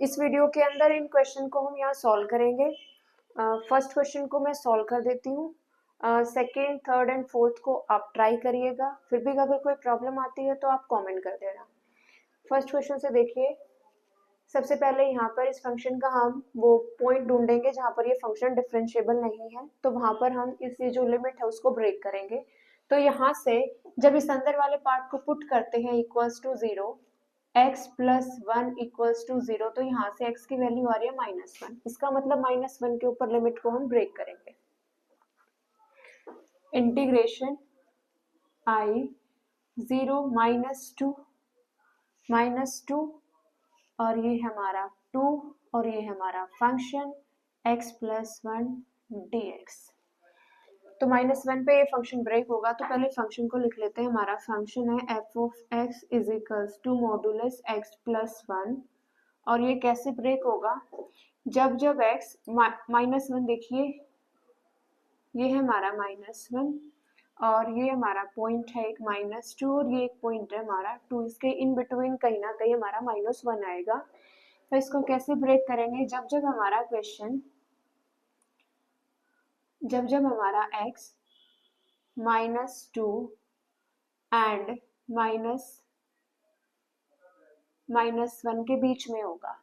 इस वीडियो के अंदर इन क्वेश्चन को हम यहाँ सॉल्व करेंगे। फर्स्ट क्वेश्चन को मैं सॉल्व कर देती हूँ, सेकेंड, थर्ड एंड फोर्थ को आप ट्राई करिएगा। फिर भी अगर कोई प्रॉब्लम आती है तो आप कमेंट कर देना। फर्स्ट क्वेश्चन से देखिए, सबसे पहले यहाँ पर इस फंक्शन का हम वो पॉइंट ढूंढेंगे जहाँ पर ये फंक्शन डिफरेंशिएबल नहीं है, तो वहां पर हम इस जो लिमिट है उसको ब्रेक करेंगे। तो यहाँ से जब इस अंदर वाले पार्ट को पुट करते हैं equals to 0, x plus 1 equals to 0, तो यहाँ से x की वैल्यू आ रही है -1। इसका मतलब -1 के ऊपर लिमिट को हम ब्रेक करेंगे। इंटीग्रेशन i 0 -2 और ये हमारा 2 और ये हमारा फंक्शन x प्लस 1 dx। तो -1 पे ये फंक्शन ब्रेक होगा, तो पहले फंक्शन को लिख लेते हैं। हमारा फंक्शन है f of x is equals to modulus x plus 1। और ये कैसे ब्रेक होगा, जब x -1, देखिए ये है हमारा -1 और ये हमारा पॉइंट है एक -2 और ये एक पॉइंट है हमारा 2। इसके इन बिटवीन कहीं ना कहीं हमारा -1 आएगा। तो इसको कैसे ब्रेक करेंगे, जब हमारा क्वेश्चन, जब हमारा x -2 एंड -1 के बीच में होगा,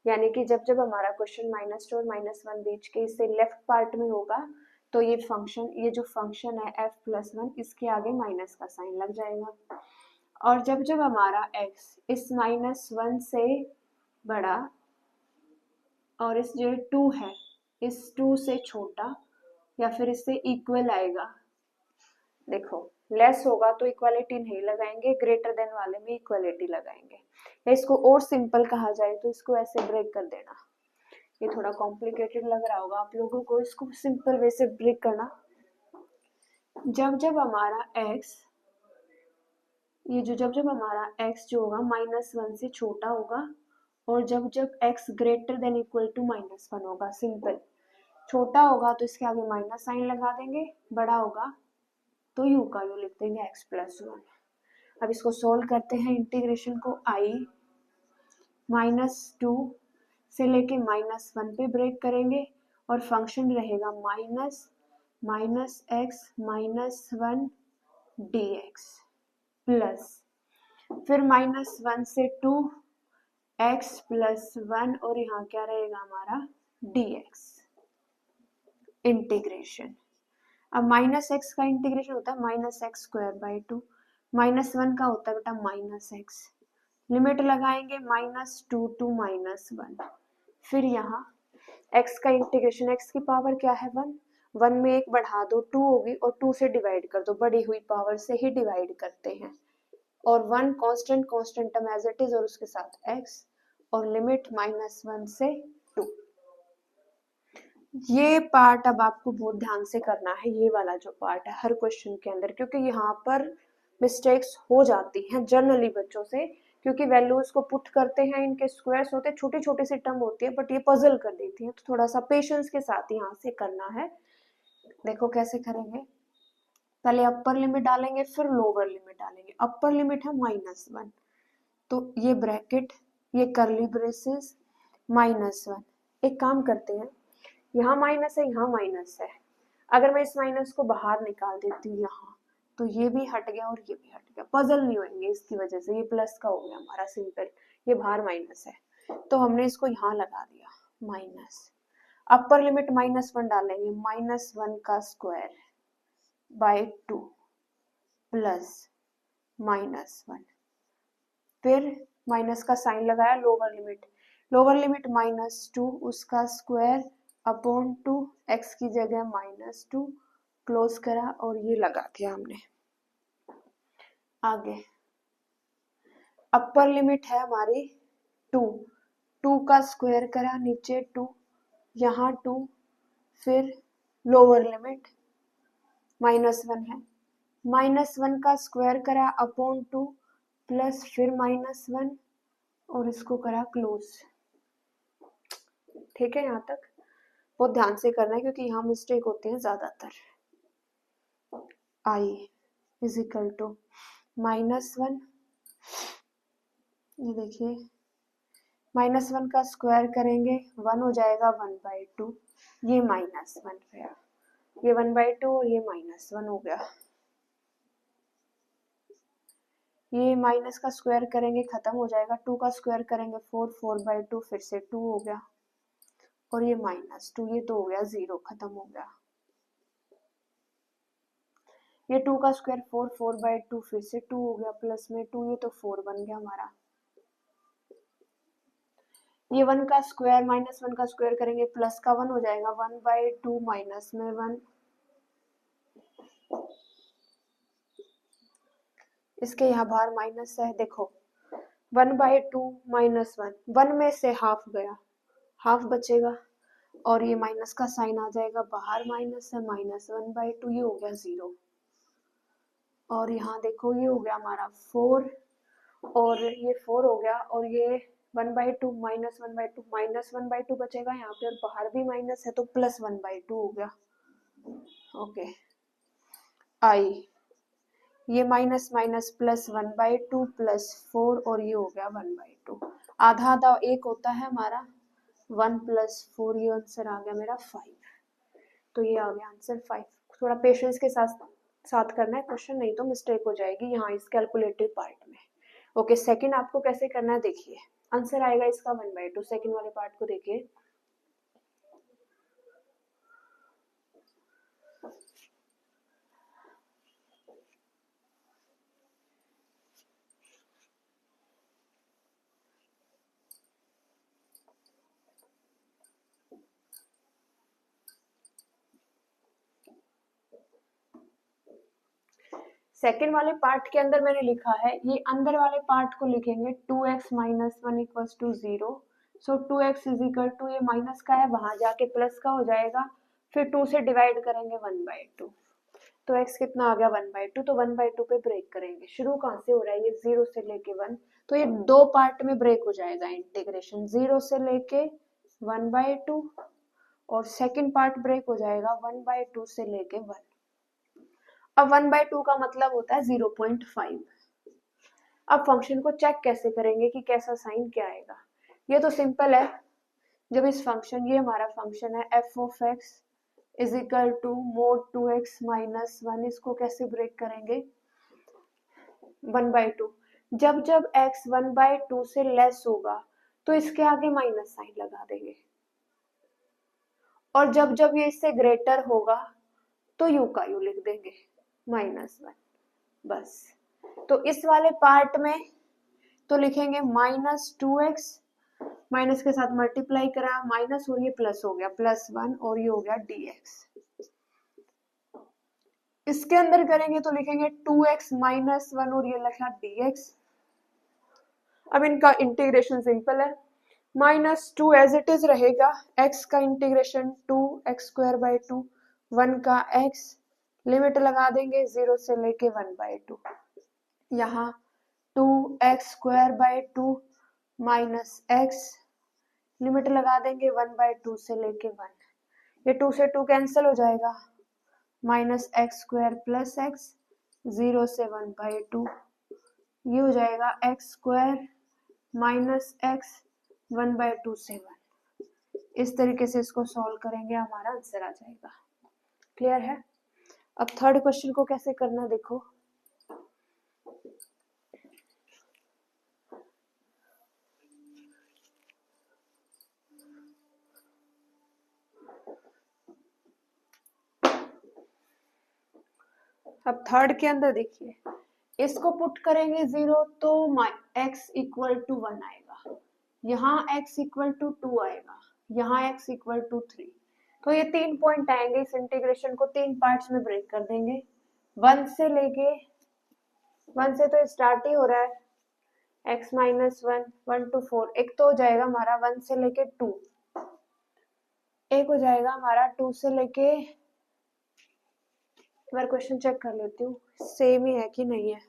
यानी कि जब हमारा क्वेश्चन -2 और -1 बीच के इससे लेफ्ट पार्ट में होगा, तो ये जो फंक्शन है f प्लस 1, इसके आगे माइनस का साइन लग जाएगा। और जब हमारा x इस -1 से बड़ा और इस जो 2 है इस 2 से छोटा या फिर इससे इक्वल आएगा, देखो लेस होगा तो इक्वालिटी नहीं लगाएंगे, ग्रेटर देन वाले में इक्वालिटी लगाएंगे। या इसको और सिंपल कहा जाए तो इसको ऐसे ब्रेक कर देना। ये थोड़ा कॉम्प्लिकेटेड लग रहा होगा आप लोगों को, इसको सिंपल वे से ब्रेक करना। जब हमारा x, ये जो जब हमारा x जो होगा -1 से छोटा होगा और जब x greater than equal to -1 होगा, सिंपल। छोटा होगा तो इसके आगे माइनस साइन लगा देंगे, बड़ा होगा तो u का u लिख देंगे x प्लस 1। अब इसको सोल्व करते हैं। इंटीग्रेशन को i -2 से लेके -1 पे ब्रेक करेंगे और फंक्शन रहेगा -x -1 dx प्लस फिर -1 से 2 x प्लस 1 और यहाँ क्या रहेगा हमारा dx। इंटीग्रेशन, अब -x का इंटीग्रेशन होता है -x²/2, -1 का होता है बेटा -x। लिमिट लगाएंगे -2 टू -1। फिर यहाँ x का इंटीग्रेशन, x की पावर क्या है 1, 1 में एक बढ़ा दो 2 होगी और 2 से डिवाइड कर दो, बढ़ी हुई पावर से ही डिवाइड करते हैं। और 1 constant term as it is और उसके साथ x और लिमिट -1 से 2। ये पार्ट अब आपको बहुत ध्यान से करना है, ये वाला जो पार्ट है हर क्वेश्चन के अंदर, क्योंकि यहाँ पर मिस्टेक्स हो जाती हैं जनरली बच्चों से, क्योंकि वैल्यूज को पुट करते हैं, इनके स्क्वायर्स होते हैं, छोटी छोटी सी टर्म होती है बट ये पजल कर देती है, तो थोड़ा सा पेशेंस के साथ यहाँ से करना है। देखो कैसे करेंगे, पहले अपर लिमिट डालेंगे फिर लोअर लिमिट डालेंगे। अपर लिमिट है -1, तो ये ब्रैकेट, ये करली ब्रेसेस -1। एक काम करते हैं, यहाँ माइनस है यहाँ माइनस है, अगर मैं इस माइनस को बाहर निकाल देती हूँ यहाँ, तो ये भी हट गया और ये भी हट गया, पजल नहीं होंगे इसकी वजह से। ये प्लस का हो गया हमारा सिंपल, ये बाहर माइनस है तो हमने इसको यहाँ लगा दिया माइनस। अपर लिमिट -1 डालेंगे, -1 का स्क्वायर बाय 2 प्लस -1, फिर माइनस का साइन लगाया। लोअर लिमिट -2 उसका स्क्वायर अपॉन 2, x की जगह -2 क्लोज करा और ये लगा दिया हमने। आगे अपर लिमिट है हमारी 2 का स्क्वायर करा, नीचे 2 यहाँ 2, फिर लोअर लिमिट -1 है, -1 का स्क्वायर करा अपॉन 2 प्लस फिर -1 और इसको करा क्लोज। ठीक है, यहाँ तक बहुत ध्यान से करना है क्योंकि यहाँ मिस्टेक होते हैं ज्यादातर। i इज इक्वल टू -1, ये देखिए -1 का स्क्वायर करेंगे 1 हो जाएगा 1/2, ये -1 गया, ये 1/2 और ये -1 हो गया, ये माइनस का स्क्वायर करेंगे खत्म हो जाएगा, 2 का स्क्वायर करेंगे 4/2 फिर से 2 हो गया, और ये -2, ये तो हो गया 0, खत्म हो गया। ये 2 का स्क्वायर 4/2 फिर से 2 हो गया, प्लस में 2, ये तो 4 बन गया हमारा। ये 1 का स्क्वायर -1 का स्क्वायर करेंगे प्लस का 1 हो जाएगा, 1/2 माइनस में 1, इसके यहाँ बाहर माइनस है, देखो 1/2 -1, 1 में से हाफ गया, हाफ बचेगा, और ये माइनस का साइन आ जाएगा बाहर, माइनस है, -1/2, ये हो गया 0, और यहाँ देखो ये हो गया हमारा 4, और ये 4 हो गया, और ये 1/2 -1/2 -1/2 बचेगा यहाँ पे, और बाहर भी माइनस है तो +1/2 हो गया। ओके, आई ये माइनस माइनस प्लस 1/2 प्लस 4, और ये हो गया 1/2, आधा आधा एक होता है हमारा, 1 + 4, ये आंसर आ गया मेरा 5, तो ये आ गया आंसर 5। थोड़ा पेशेंस के साथ करना है क्वेश्चन, नहीं तो मिस्टेक हो जाएगी यहाँ इस कैलकुलेटिव पार्ट में। ओके, सेकंड आपको कैसे करना है देखिए, आंसर आएगा इसका 1/2, सेकंड वाले पार्ट को देखिए। सेकेंड वाले पार्ट के अंदर मैंने लिखा है, ये अंदर वाले पार्ट को लिखेंगे 2x - 1 = 0, सो 2x = ये माइनस का है, वहां जाके प्लस का हो जाएगा, फिर 2 से डिवाइड करेंगे 1/2, तो x कितना आ गया 1/2, तो 1/2 पे ब्रेक करेंगे, शुरू कहाँ से हो रहा है ये 0 से लेके 1, तो ये दो पार्ट में ब्रेक हो जाएगा इंटीग्रेशन, 0 से लेके 1/2, और सेकंड पार्ट ब्रेक हो जाएगा 1/2 से लेके 1। अब 1/2 का मतलब होता है 0.5। अब फंक्शन को चेक कैसे करेंगे कि कैसा साइन क्या आएगा, ये तो सिंपल है, जब इस फंक्शन, ये हमारा फंक्शन है f(x) = mod 2x - 1, इसको कैसे ब्रेक करेंगे 1/2, जब जब x 1/2 से लेस होगा तो इसके आगे माइनस साइन लगा देंगे, और जब जब ये इससे ग्रेटर होगा तो u का u लिख देंगे -1, बस। तो इस वाले पार्ट में तो लिखेंगे -2x, माइनस के साथ मल्टीप्लाई करा माइनस, और ये प्लस हो गया +1, और ये हो गया dx। इसके अंदर करेंगे तो लिखेंगे 2x - 1, और ये लिखा dx। अब इनका इंटीग्रेशन सिंपल है, -2 एज इट इज रहेगा, x का इंटीग्रेशन 2x²/2, 1 का x, लिमिट लगा देंगे 0 से लेके 1/2, यहाँ 2x²/2 माइनस x, लिमिट लगा देंगे 1/2 से लेके 1, ये 2 से 2 कैंसिल हो जाएगा, -x² + x, 0 से 1/2, ये हो जाएगा x² - x, 1/2 से 1। इस तरीके से इसको सॉल्व करेंगे, हमारा आंसर आ जाएगा। क्लियर है? अब थर्ड क्वेश्चन को कैसे करना देखो, अब थर्ड के अंदर देखिए, इसको पुट करेंगे 0 तो x = 1 आएगा, यहाँ x = 2 आएगा, यहाँ x = 3, तो ये 3 पॉइंट आएंगे, इस इंटीग्रेशन को 3 पार्ट्स में ब्रेक कर देंगे, 1 से लेके 1 से तो स्टार्ट ही हो रहा है, x - 1 1 to 4, एक तो हो जाएगा हमारा 1 से लेके 2, एक हो जाएगा हमारा 2 से लेके, एक बार क्वेश्चन चेक कर लेती हूँ सेम ही है कि नहीं है,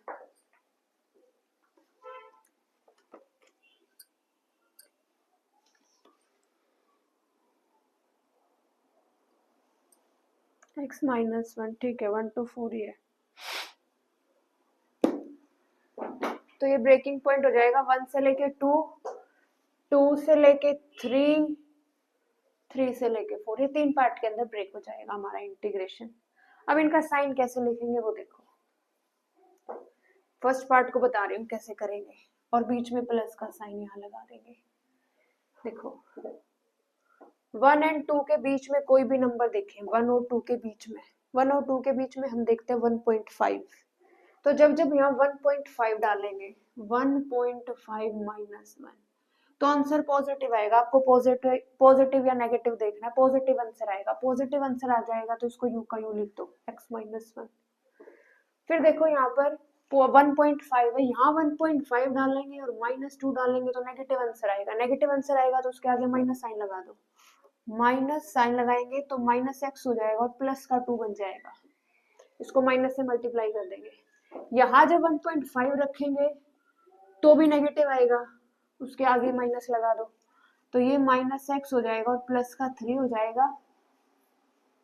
x - 1, ठीक है 1 to 4 ही है, तो ये ब्रेकिंग पॉइंट हो जाएगा 1 से लेके 2, 2 से लेके 3, 3 से लेके 4, ये 3 पार्ट के अंदर ब्रेक हो जाएगा हमारा इंटीग्रेशन। अब इनका साइन कैसे लिखेंगे वो देखो, फर्स्ट पार्ट को बता रही हूँ कैसे करेंगे, और बीच में प्लस का साइन यहाँ लगा देंगे। देखो 1 और 2 के बीच में कोई भी नंबर देखें, 1 और 2 के बीच में, 1 और 2 के बीच में हम देखते हैं 1.5, तो जब जब यहाँ 1.5 डालेंगे, 1.5 माइनस 1, तो आंसर पॉजिटिव आएगा। आपको पॉजिटिव या नेगेटिव देखना है, पॉजिटिव आंसर आएगा, पॉजिटिव आंसर आ जाएगा तो इसको यू का यू लिख दो, x माइनस 1। फिर देखो यहाँ पर 1.5 है, यहाँ 1.5 डालेंगे और -2 डालेंगे तो नेगेटिव आंसर आएगा, नेगेटिव आंसर आएगा तो उसके आगे माइनस साइन लगा दो, माइनस साइन लगाएंगे तो -x हो जाएगा और प्लस का 2 बन जाएगा, इसको माइनस से मल्टीप्लाई कर देंगे। यहाँ जब 1.5 रखेंगे तो भी नेगेटिव आएगा, उसके आगे माइनस लगा दो, तो ये -x हो जाएगा और प्लस का 3 हो जाएगा,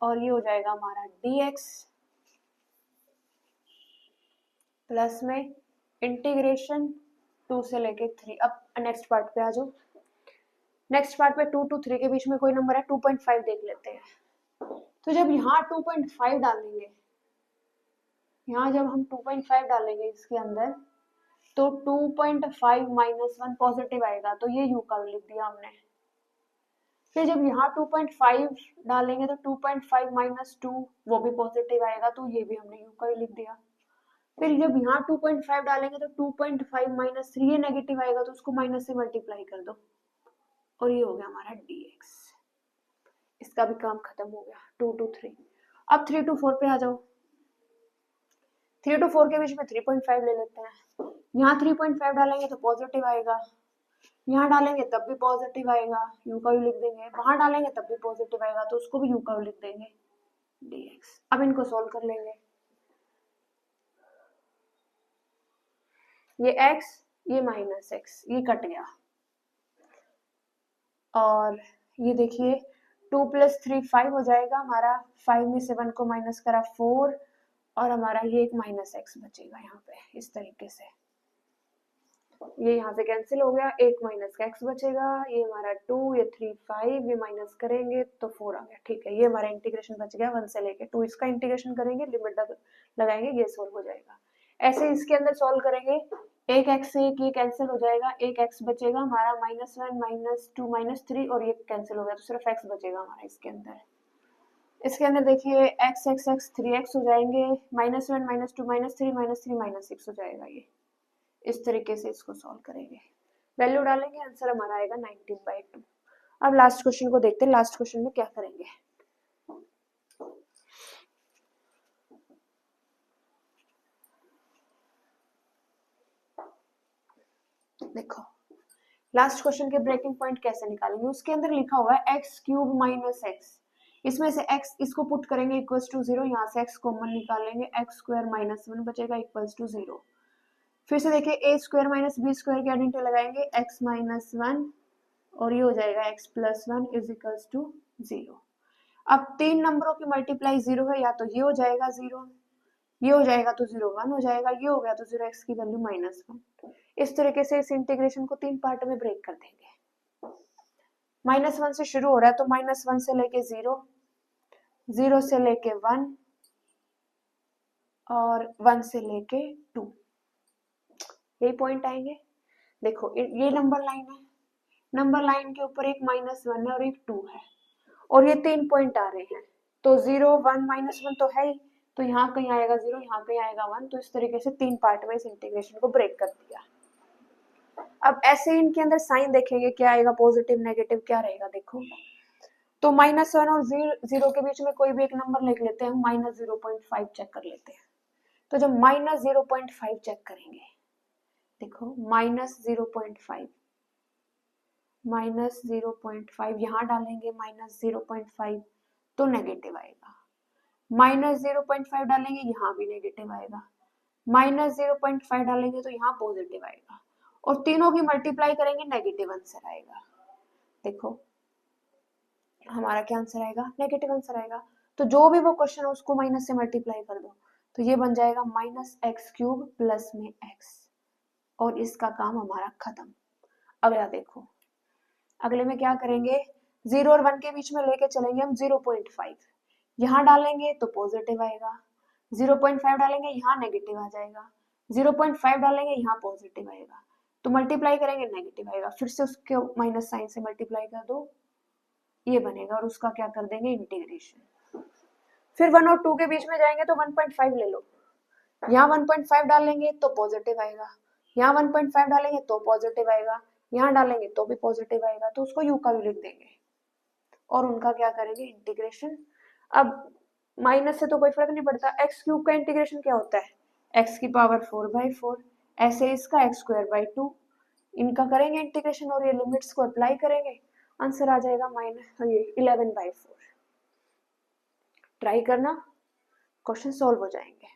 और ये हो जाएगा हमारा dx प्लस में इंटीग्रेशन 2 से लेके 3। अब नेक्स्ट पार्ट पे आ जाओ, नेक्स्ट पार्ट पे 2 to 3 के बीच में कोई नंबर है, 2.5 देख लेते हैं। तो जब यहाँ 2.5 डालेंगे, यहाँ जब हम 2.5 डालेंगे इसके अंदर, तो 2.5 माइनस 1 पॉजिटिव आएगा, तो ये यू का लिख दिया हमने। फिर जब यहाँ 2.5 डालेंगे तो 2.5 माइनस 2 वो भी पॉजिटिव आएगा, तो ये भी हमने यू का ही लिख दिया। फिर जब यहाँ 2.5 डालेंगे तो 2.5 माइनस 3 ये नेगेटिव आएगा, तो उसको माइनस से मल्टीप्लाई कर दो, और ये हो गया हमारा dx। इसका भी काम खत्म हो गया, 2 to 3। अब 3 to 4 पे आ जाओ, 3 to 4 के बीच में 3.5 ले लेते हैं। यहाँ 3.5 डालेंगे तो पॉजिटिव आएगा, यहाँ डालेंगे तब भी पॉजिटिव आएगा, यू का यू लिख देंगे, वहां डालेंगे तब भी पॉजिटिव आएगा, तो उसको भी यू का यू लिख देंगे, dx। अब इनको सॉल्व कर लेंगे, ये x, ये माइनस x, ये कट गया, और ये देखिए 2 + 3 5 हो जाएगा हमारा, 5 में से 1 को माइनस करा 4, और हमारा ये एक -x बचेगा यहाँ पे इस तरीके से, ये यहाँ से कैंसिल हो गया, एक माइनस का x बचेगा, ये हमारा 2, ये 3 5, ये माइनस करेंगे तो 4 आ गया। ठीक है, ये हमारा इंटीग्रेशन बच गया 1 से लेके 2, इसका इंटीग्रेशन करेंगे, लिमिट लगाएंगे, ये सोल्व हो जाएगा। ऐसे इसके अंदर सोल्व करेंगे, एक x से एक ये कैंसिल हो जाएगा, एक x बचेगा हमारा, -1 -2 -3, और ये कैंसिल हो गया तो सिर्फ x बचेगा हमारा इसके अंदर। इसके अंदर देखिए x x x 3x हो जाएंगे, -1 -2 -3 -3 -6 हो जाएगा। ये इस तरीके से इसको सॉल्व करेंगे, वैल्यू डालेंगे, आंसर हमारा आएगा 19/2। अब लास्ट क्वेश्चन को देखते हैं, लास्ट क्वेश्चन में क्या करेंगे। देखो लास्ट क्वेश्चन के ब्रेकिंग पॉइंट कैसे निकालेंगे, उसके अंदर लिखा हुआ है x³ - x, इसमें से x इसको पुट करेंगे इक्वल्स टू 0, यहाँ से x कॉमन निकालेंगे, x² - 1 बचेगा इक्वल्स टू 0। फिर से देखिए a² - b² की आइडेंटिटी लगाएंगे, x - 1, और ये हो जाएगा x + 1 इज इक्वल्स टू 0। अब 3 नंबरों की मल्टीप्लाई 0 है, या तो ये हो जाएगा 0, ये हो जाएगा तो 0 1 हो जाएगा, ये हो गया तो 0 x की वैल्यू -1। इस तरीके से इस इंटीग्रेशन को 3 पार्ट में ब्रेक कर देंगे। -1 से शुरू हो रहा है तो -1 से लेके 0, 0 से लेके 1, और 1 से लेके 2, यही पॉइंट आएंगे। देखो ये नंबर लाइन है, नंबर लाइन के ऊपर एक -1 है और एक 2 है, और ये 3 पॉइंट आ रहे हैं, तो 0 1 -1 तो है ही, तो यहाँ कहीं आएगा 0, यहाँ कहीं आएगा 1, तो इस तरीके से 3 पार्ट में इस इंटीग्रेशन को ब्रेक कर दिया। अब ऐसे ही इनके अंदर साइन देखेंगे, क्या आएगा, पॉजिटिव नेगेटिव क्या रहेगा। देखो तो -1 और 0 के बीच में कोई भी एक नंबर लिख लेते हैं, -0.5 चेक कर लेते हैं। तो जब -0.5 चेक करेंगे, देखो -0.5 यहाँ डालेंगे, -0.5 तो नेगेटिव आएगा, -0.5 डालेंगे यहाँ भी नेगेटिव आएगा, -0.5 डालेंगे तो यहाँ पॉजिटिव आएगा, और तीनों की मल्टीप्लाई करेंगे नेगेटिव आंसर आएगा। देखो हमारा क्या आंसर आएगा, नेगेटिव आंसर आएगा। तो जो भी वो क्वेश्चन है उसको माइनस से मल्टीप्लाई कर दो, तो ये बन जाएगा -x³ प्लस में x, और इसका काम हमारा खत्म। अगला देखो, अगले में क्या करेंगे, 0 और 1 के बीच में लेके चलेंगे हम 0.5, यहाँ डालेंगे तो पॉजिटिव आएगा, 0.5 डालेंगे यहाँ नेगेटिव आ जाएगा, 0.5 डालेंगे यहाँ पॉजिटिव आएगा, तो मल्टीप्लाई करेंगे नेगेटिव आएगा, फिर से उसके माइनस साइन से मल्टीप्लाई कर दो, ये बनेगा, और उसका क्या कर देंगे इंटीग्रेशन। फिर 1 और 2 के बीच में जाएंगे तो 1.5 ले लो, यहाँ 1.5 डालेंगे तो पॉजिटिव आएगा, यहाँ 1.5 डालेंगे तो पॉजिटिव आएगा, यहाँ डालेंगे तो भी पॉजिटिव आएगा, तो उसको यू का भी लिख देंगे और उनका क्या करेंगे इंटीग्रेशन। अब माइनस से तो कोई फर्क नहीं पड़ता, एक्स क्यूब का इंटीग्रेशन क्या होता है, एक्स की पावर 4/4, ऐसे इसका x²/2, इनका करेंगे इंटीग्रेशन और ये लिमिट्स को अप्लाई करेंगे, आंसर आ जाएगा -11/4। ट्राई करना, क्वेश्चन सॉल्व हो जाएंगे।